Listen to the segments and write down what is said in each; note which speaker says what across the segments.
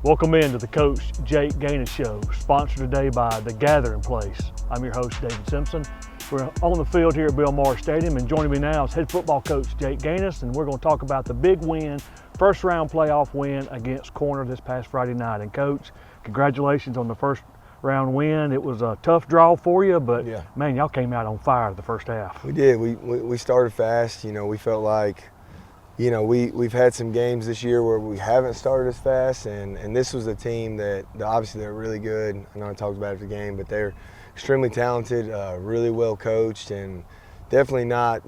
Speaker 1: Welcome into the Coach Jake Ganus Show, sponsored today by The Gathering Place. I'm your host, David Simpson. We're on the field here at Bill Maher Stadium, and joining me now is head football coach Jake Ganus, and we're going to talk about the big win, first round playoff win against Corner this past Friday night. And Coach, congratulations on the first round win. It was a tough draw for you, but man, y'all came out on fire the first half.
Speaker 2: We did. We started fast. We felt like, we've had some games this year where we haven't started as fast, and this was a team that obviously they're really good. I know I talked about it at the game, but they're extremely talented, really well coached, and definitely not,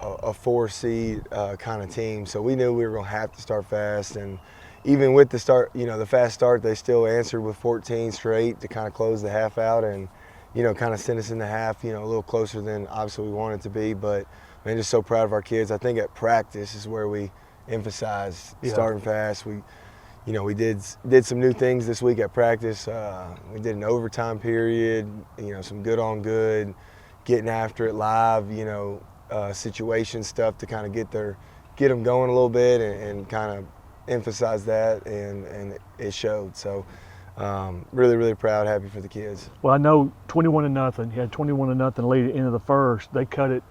Speaker 2: a 4 seed kind of team. So we knew we were going to have to start fast, and even with the start, the fast start, they still answered with 14 straight to kind of close the half out and, kind of send us in the half, a little closer than obviously we wanted to be. But man, just so proud of our kids. I think at practice is where we emphasized starting fast. We did some new things this week at practice. We did an overtime period, some good on good, getting after it live, situation stuff to kind of get them going a little bit and kind of emphasize that, and it showed. So really, really proud, happy for the kids.
Speaker 1: Well, I know 21-0. You had 21-0 lead at the end of the first. They cut it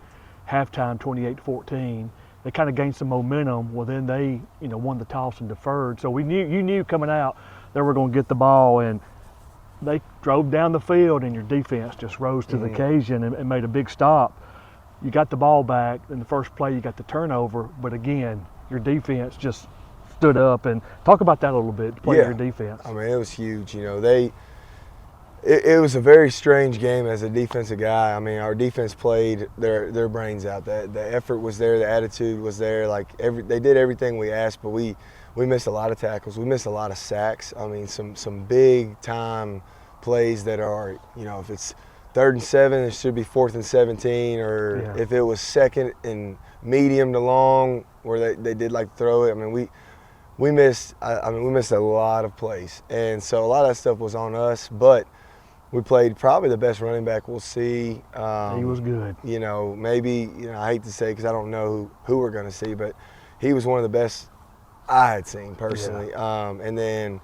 Speaker 1: halftime 28-14. They kind of gained some momentum. Well, then they, won the toss and deferred. So you knew coming out they were going to get the ball, and they drove down the field, and your defense just rose to the occasion and made a big stop. You got the ball back in the first play. You got the turnover, but again, your defense just stood up. And talk about that a little bit. Play your defense.
Speaker 2: I mean, it was huge. It was a very strange game as a defensive guy. I mean, our defense played their brains out. The effort was there, the attitude was there. They did everything we asked, but we missed a lot of tackles. We missed a lot of sacks. I mean, some big time plays that are, if it's 3rd and 7, it should be 4th and 17, or if it was 2nd and medium to long where they did throw it. I mean, we missed a lot of plays, and so a lot of that stuff was on us, but we played probably the best running back we'll see.
Speaker 1: He was good.
Speaker 2: Maybe, I hate to say because I don't know who we're going to see, but he was one of the best I had seen personally. And then,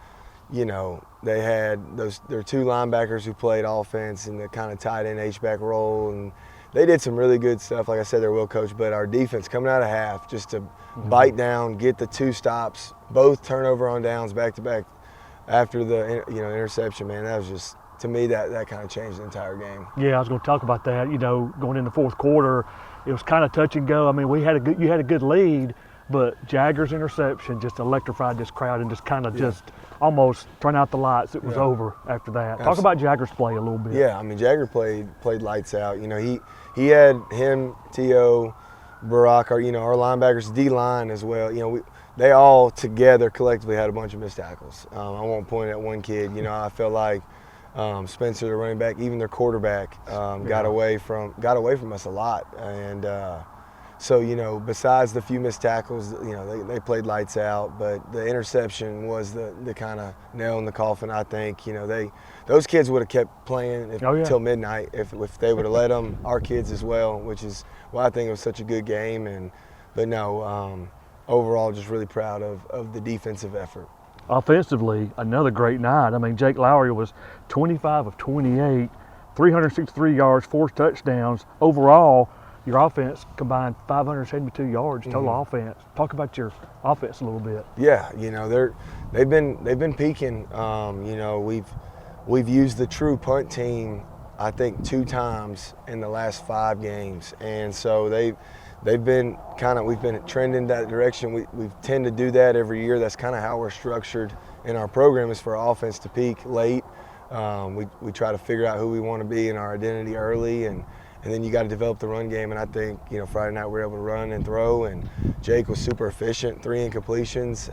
Speaker 2: they had their 2 linebackers who played offense in the kind of tight end H-back role, and they did some really good stuff. Like I said, they're well coached, but our defense coming out of half just to bite down, get the 2 stops, both turnover on downs back to back after the interception, man, that was just, to me, that kind of changed the entire game.
Speaker 1: Yeah, I was going to talk about that. Going into the fourth quarter, it was kind of touch and go. I mean, you had a good lead, but Jagger's interception just electrified this crowd and just kind of just almost turned out the lights. It was over after that. Talk about Jagger's play a little bit.
Speaker 2: Yeah, I mean, Jagger played lights out. He had him, T.O., Barack, our linebackers, D-line as well. They all together collectively had a bunch of missed tackles. I won't point at one kid. I felt like Spencer, the running back, even their quarterback, got away from us a lot. And so, besides the few missed tackles, they played lights out. But the interception was the kind of nail in the coffin, I think. Those kids would have kept playing till midnight if they would have let them. Our kids as well, which is why I think it was such a good game. But no, overall, just really proud of the defensive effort.
Speaker 1: Offensively, another great night. I mean, Jake Lowry was 25 of 28, 363 yards, 4 touchdowns. Overall, your offense combined 572 yards total offense. Talk about your offense a little bit.
Speaker 2: Yeah, they've been peaking. We've used the true punt team, I think, 2 times in the last 5 games, and so we've been trending that direction. We tend to do that every year. That's kind of how we're structured in our program, is for our offense to peak late. We try to figure out who we want to be in our identity early, and then you got to develop the run game. And I think, Friday night we were able to run and throw, and Jake was super efficient, 3 incompletions.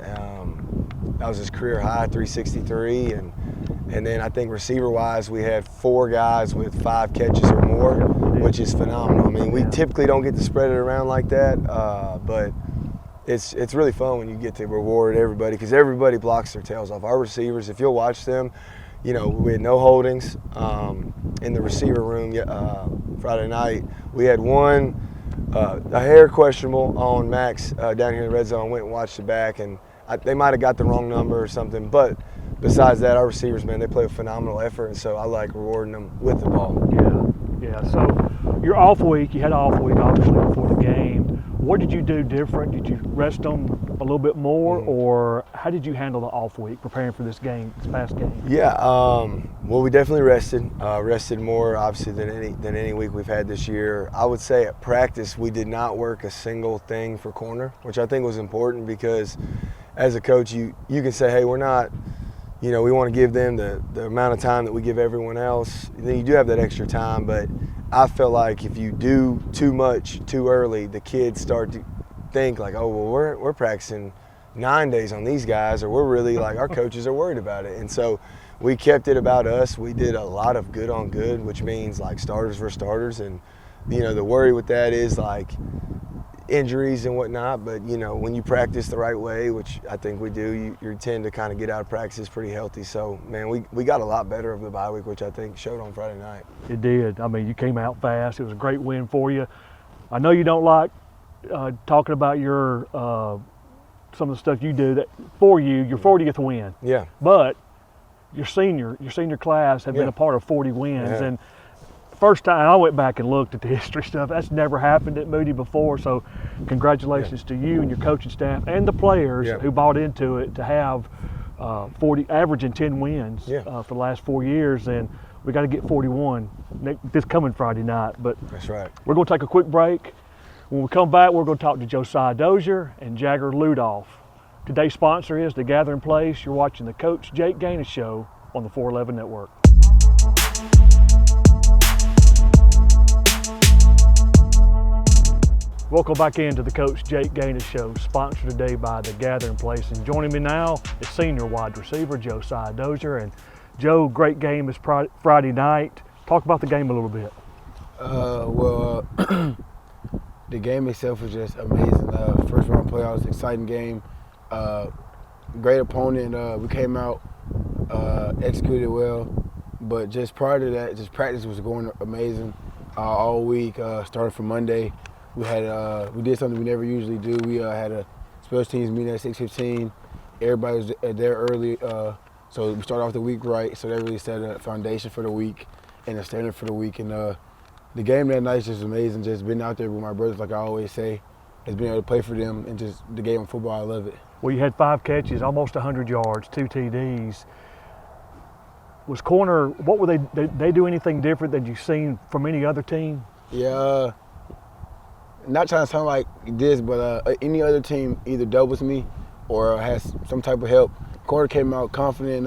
Speaker 2: That was his career high, 363. And then I think receiver-wise, we had 4 guys with 5 catches or more, which is phenomenal. I mean, we typically don't get to spread it around like that, but it's really fun when you get to reward everybody, because everybody blocks their tails off. Our receivers, if you'll watch them, we had no holdings in the receiver room Friday night. We had one, a hair questionable on Max down here in the red zone. Went and watched it back, and they might have got the wrong number or something, but besides that, our receivers, man, they play a phenomenal effort, and so I like rewarding them with the ball.
Speaker 1: Yeah. So your off week, you had an off week obviously before the game. What did you do different? Did you rest them a little bit more, or how did you handle the off week preparing for this past game?
Speaker 2: Yeah, well, we definitely rested more obviously than any week we've had this year. I would say at practice we did not work a single thing for corner, which I think was important because as a coach you can say, hey, we're not, we want to give them the amount of time that we give everyone else. Then you do have that extra time, but I felt like if you do too much too early, the kids start to think like, oh, well, we're practicing 9 days on these guys, or we're really like, our coaches are worried about it. And so we kept it about us. We did a lot of good on good, which means like starters for starters. And, the worry with that is like injuries and whatnot. But, when you practice the right way, which I think we do, you tend to kind of get out of practice pretty healthy. So, man, we got a lot better over the bye week, which I think showed on Friday night.
Speaker 1: It did. I mean, you came out fast. It was a great win for you. I know you don't like talking about your some of the stuff you do that for you, your 40th win.
Speaker 2: Yeah.
Speaker 1: But your senior class have been a part of 40 wins.
Speaker 2: Yeah.
Speaker 1: And first time I went back and looked at the history stuff, that's never happened at Moody before. So congratulations to you and your coaching staff and the players who bought into it to have 40, averaging 10 wins for the last 4 years. And we got to get 41 this coming Friday night. But
Speaker 2: that's right.
Speaker 1: We're going to take a quick break. When we come back, we're going to talk to Josiah Dozier and Jagger Ludolf. Today's sponsor is The Gathering Place. You're watching the Coach Jake Ganus Show on the 411 Network. Welcome back into the Coach Jake Ganus Show, sponsored today by The Gathering Place. And joining me now is senior wide receiver Josiah Dozier. And Joe, great game this Friday night. Talk about the game a little bit.
Speaker 3: The game itself was just amazing. First round playoffs, exciting game. Great opponent. We came out, executed well. But just prior to that, just practice was going amazing all week. Started from Monday. We did something we never usually do. We had a special teams meeting at 6:15. Everybody was there early. So we started off the week right. So that really set a foundation for the week and a standard for the week. And the game that night is just amazing. Just being out there with my brothers, like I always say, has been able to play for them and just the game of football. I love it.
Speaker 1: Well, you had 5 catches, almost 100 yards, 2 TDs. Was corner? What were they do anything different than you've seen from any other team?
Speaker 3: Yeah. Not trying to sound like this, but any other team either doubles me or has some type of help. Corner came out confident,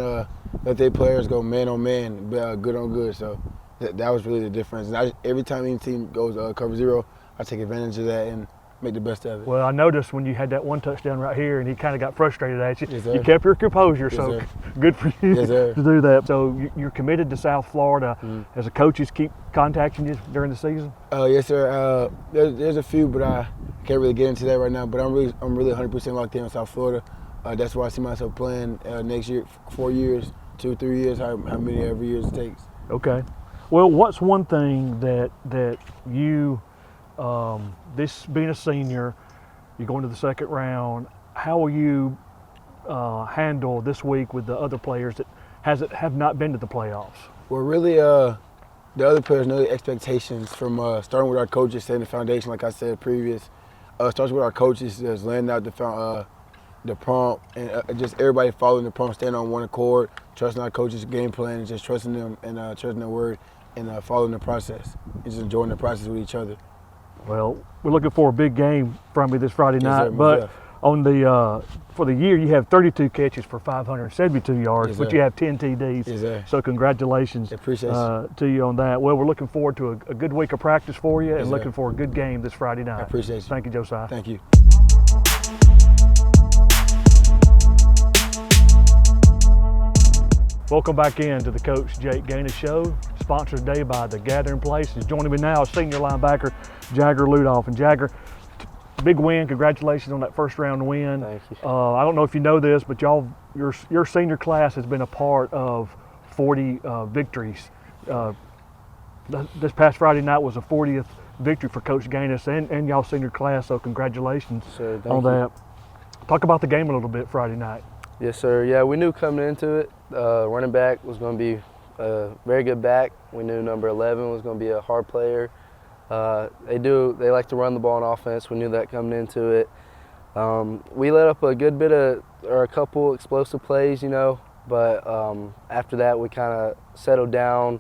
Speaker 3: let their players go man on man, good on good. So that was really the difference. And every time any team goes cover zero, I take advantage of that and make the best of it.
Speaker 1: Well, I noticed when you had that one touchdown right here and he kind of got frustrated at you,
Speaker 3: yes,
Speaker 1: you kept your composure,
Speaker 3: yes,
Speaker 1: so
Speaker 3: sir.
Speaker 1: good for you
Speaker 3: Yes, sir.
Speaker 1: to do that. So you're committed to South Florida. As the coaches keep contacting you during the season?
Speaker 3: Yes, sir. There's a few, but I can't really get into that right now. But I'm really 100% locked in South Florida. That's where I see myself playing next year, 4 years, 2, 3 years, how many every year it takes.
Speaker 1: Okay. Well, what's one thing that you, this being a senior, you're going to the second round, how will you handle this week with the other players that have not been to the playoffs?
Speaker 3: Well, really, the other players know the expectations from starting with our coaches, setting the foundation, like I said previous. Starts with our coaches, just laying out the prompt, and just everybody following the prompt, staying on one accord, trusting our coaches' game plan, and just trusting them and trusting their word, and following the process, and just enjoying the process with each other.
Speaker 1: Well, we're looking for a big game from you this Friday night,
Speaker 3: sir,
Speaker 1: but on the for the year you have 32 catches for 572 yards,
Speaker 3: yes,
Speaker 1: but you have 10 TDs.
Speaker 3: Yes, sir.
Speaker 1: So congratulations
Speaker 3: to
Speaker 1: you on that. Well, we're looking forward to a good week of practice for you, and
Speaker 3: sir.
Speaker 1: looking for a good game this Friday night.
Speaker 3: I appreciate you.
Speaker 1: Thank you, Josiah.
Speaker 3: Thank you.
Speaker 1: Welcome back into the Coach Jake Ganus Show, sponsored today by The Gathering Place. Joining me now is senior linebacker Jagger Ludolf. And Jagger, big win. Congratulations on that first round win.
Speaker 4: Thank you.
Speaker 1: I don't know if you know this, but your senior class has been a part of 40 victories. This past Friday night was a 40th victory for Coach Ganus and y'all senior class, so congratulations
Speaker 4: Sir,
Speaker 1: on
Speaker 4: thank you.
Speaker 1: that. Talk about the game a little bit Friday night.
Speaker 4: Yes, sir. Yeah, we knew coming into it running back was going to be a very good back. We knew number 11 was going to be a hard player. They like to run the ball on offense. We knew that coming into it. We let up a couple explosive plays, but after that we kind of settled down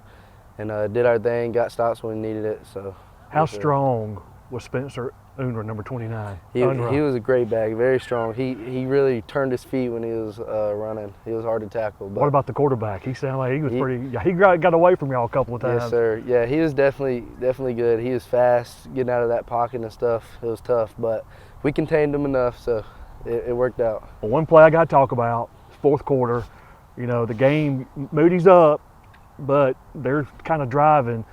Speaker 4: and did our thing, got stops when we needed it. So.
Speaker 1: How strong was Spencer Unruh, number 29?
Speaker 4: He was a great back, very strong. He really turned his feet when he was running. He was hard to tackle. But
Speaker 1: what about the quarterback? He sounded like he was pretty. Yeah, he got away from y'all a couple of times.
Speaker 4: Yes, sir. Yeah, he was definitely good. He was fast, getting out of that pocket and stuff. It was tough, but we contained him enough, so it worked out.
Speaker 1: Well, one play I got to talk about, fourth quarter. The game, Moody's up, but they're kind of driving,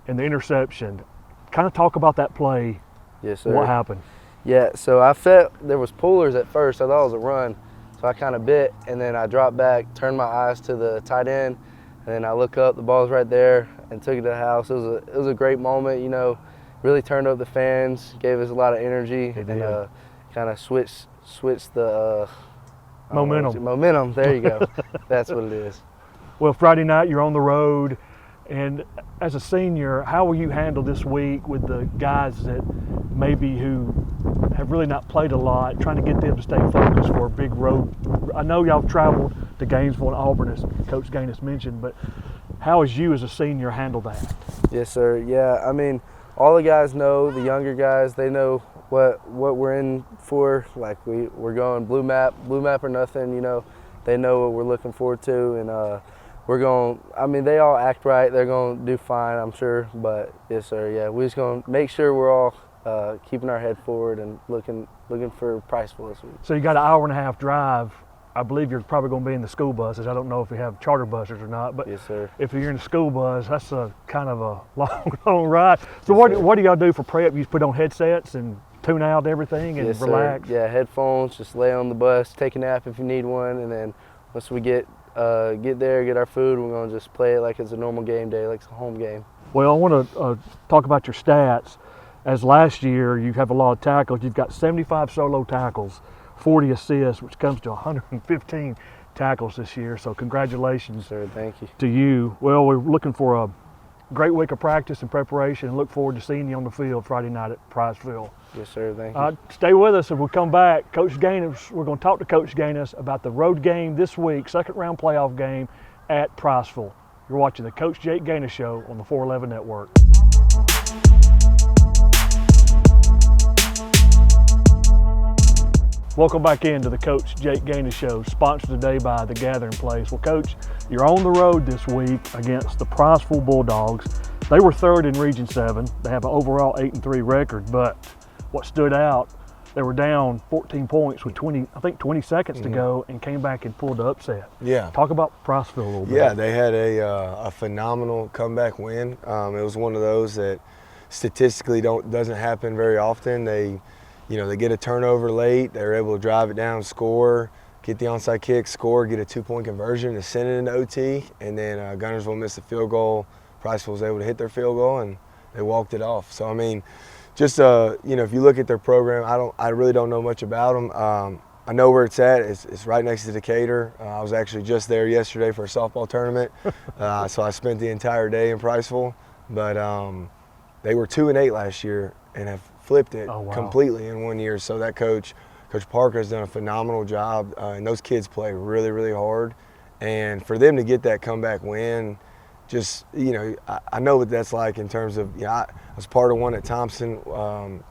Speaker 1: and the interception. Kind of talk about that play.
Speaker 4: Yes, sir.
Speaker 1: What happened?
Speaker 4: Yeah, so I felt there was pullers at first. I thought it was a run, so I kind of bit, and then I dropped back, turned my eyes to the tight end, and then I look up, the ball's right there, and took it to the house. It was a great moment, really turned up the fans, gave us a lot of energy, and kind of switched the momentum. There you go. That's what it is.
Speaker 1: Well, Friday night you're on the road. And as a senior, how will you handle this week with the guys that maybe who have really not played a lot, trying to get them to stay focused for a big road? I know y'all have traveled to Gainesville and Auburn, as Coach Ganus mentioned, but how has you as a senior handle that?
Speaker 4: Yes, sir. Yeah, I mean, all the guys know, the younger guys, they know what we're in for. Like we're going blue map or nothing, They know what we're looking forward to, and they all act right. They're going to do fine, I'm sure. But, yes, sir, yeah, we're just going to make sure we're all keeping our head forward and looking for Priceville this week.
Speaker 1: So you got an hour-and-a-half drive. I believe you're probably going to be in the school buses. I don't know if we have charter buses or not. But
Speaker 4: yes, sir.
Speaker 1: If you're in the school bus, that's a kind of a long ride. So yes, what do y'all do for prep? You just put on headsets and tune out everything and
Speaker 4: yes,
Speaker 1: relax?
Speaker 4: Sir. Yeah, headphones, just lay on the bus, take a nap if you need one, and then once we get there, get our food, we're going to just play it like it's a normal game day, like it's a home game.
Speaker 1: Well, I want to talk about your stats. As last year, you have a lot of tackles. You've got 75 solo tackles, 40 assists, which comes to 115 tackles this year. So congratulations,
Speaker 4: sir. Thank you.
Speaker 1: To you. Well, we're looking for a great week of practice and preparation and look forward to seeing you on the field Friday night at Priceville.
Speaker 4: Yes, sir. Thank you.
Speaker 1: Stay with us. If we come back, Coach Ganus, we're going to talk to Coach Ganus about the road game this week, second-round playoff game at Priceville. You're watching the Coach Jake Ganus Show on the 411 Network. Welcome back into the Coach Jake Ganus Show, sponsored today by The Gathering Place. Well, Coach, you're on the road this week against the Priceville Bulldogs. They were third in Region 7. They have an overall 8-3 record, but what stood out, they were down 14 points with 20 seconds to go and came back and pulled the upset.
Speaker 2: Yeah.
Speaker 1: Talk about Priceville a little bit.
Speaker 2: Yeah, they had a phenomenal comeback win. It was one of those that statistically doesn't happen very often. They get a turnover late. They were able to drive it down, score, get the onside kick, score, get a 2-point conversion to send it into OT, and then Guntersville missed a field goal. Priceville was able to hit their field goal, and they walked it off. So, I mean, just, if you look at their program, I really don't know much about them. I know where it's at. It's right next to Decatur. I was actually just there yesterday for a softball tournament, so I spent the entire day in Priceville. But they were 2-8 last year and have flipped it completely in 1 year. So that Coach Parker has done a phenomenal job, and those kids play really, really hard. And for them to get that comeback win, just, I know what that's like in terms of, I was part of one at Thompson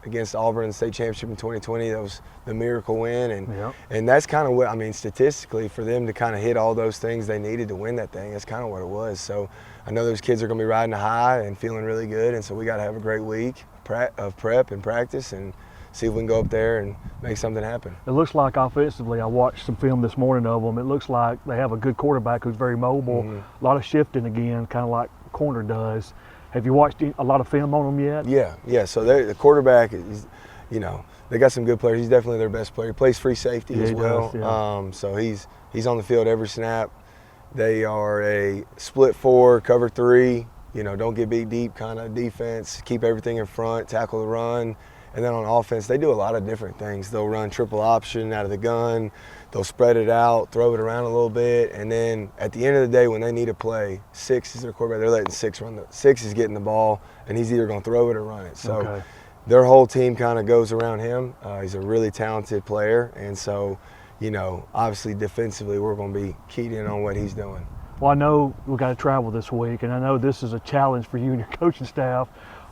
Speaker 2: against Auburn in the state championship in 2020. That was the miracle win. And that's kind of what, I mean, statistically, for them to kind of hit all those things they needed to win that thing, that's kind of what it was. So I know those kids are going to be riding a high and feeling really good. And so we got to have a great week of prep and practice and see if we can go up there and make something happen.
Speaker 1: It looks like offensively, I watched some film this morning of them. It looks like they have a good quarterback who's very mobile, a lot of shifting again, kind of like corner does. Have you watched a lot of film on them yet?
Speaker 2: Yeah. So the quarterback is, they got some good players. He's definitely their best player. He plays free safety as well.
Speaker 1: Does, yeah.
Speaker 2: So he's on the field every snap. They are a split 4, cover 3. Don't get beat deep kind of defense. Keep everything in front, tackle the run. And then on offense, they do a lot of different things. They'll run triple option out of the gun. They'll spread it out, throw it around a little bit, and then at the end of the day, when they need a play, 6 is their quarterback. They're letting 6 run. 6 is getting the ball, and he's either going to throw it or run it. So their whole team kind of goes around him. He's a really talented player, and so, you know, obviously defensively, we're going to be keyed in on what he's doing.
Speaker 1: Well, I know we've got to travel this week, and I know this is a challenge for you and your coaching staff.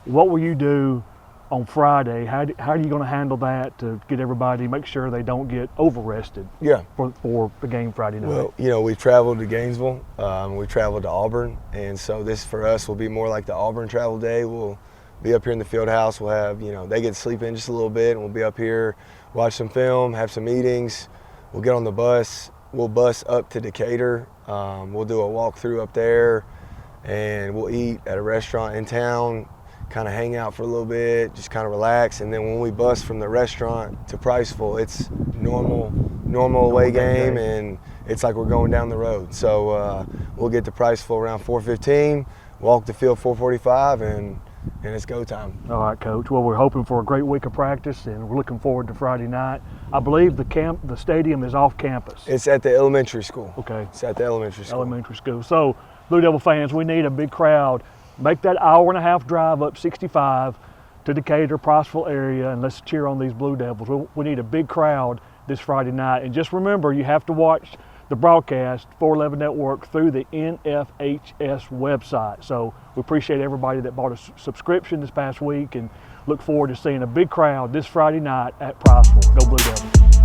Speaker 1: What will you do on Friday? How are you going to handle that to get everybody, make sure they don't get over-rested for the game Friday night?
Speaker 2: Well, you know, we traveled to Gainesville. We traveled to Auburn, and so this for us will be more like the Auburn travel day. We'll be up here in the field house. We'll have, you know, they get to sleep in just a little bit, and we'll be up here, watch some film, have some meetings. We'll get on the bus. We'll bus up to Decatur. We'll do a walkthrough up there, and we'll eat at a restaurant in town, kind of hang out for a little bit, just kind of relax. And then when we bus from the restaurant to Priceville, it's normal away game, and it's like we're going down the road. So we'll get to Priceville around 4:15, walk the field 4:45, and it's go time.
Speaker 1: All right, Coach. Well, we're hoping for a great week of practice, and we're looking forward to Friday night. I believe the stadium is off campus.
Speaker 2: It's at the elementary school.
Speaker 1: Okay.
Speaker 2: It's at the elementary school.
Speaker 1: Elementary school. So, Blue Devil fans, we need a big crowd. Make that hour-and-a-half drive up 65 to Decatur, Priceville area, and let's cheer on these Blue Devils. We need a big crowd this Friday night. And just remember, you have to watch the broadcast, 411 Network, through the NFHS website. So we appreciate everybody that bought a subscription this past week, and look forward to seeing a big crowd this Friday night at Priceville. Go Blue Devils.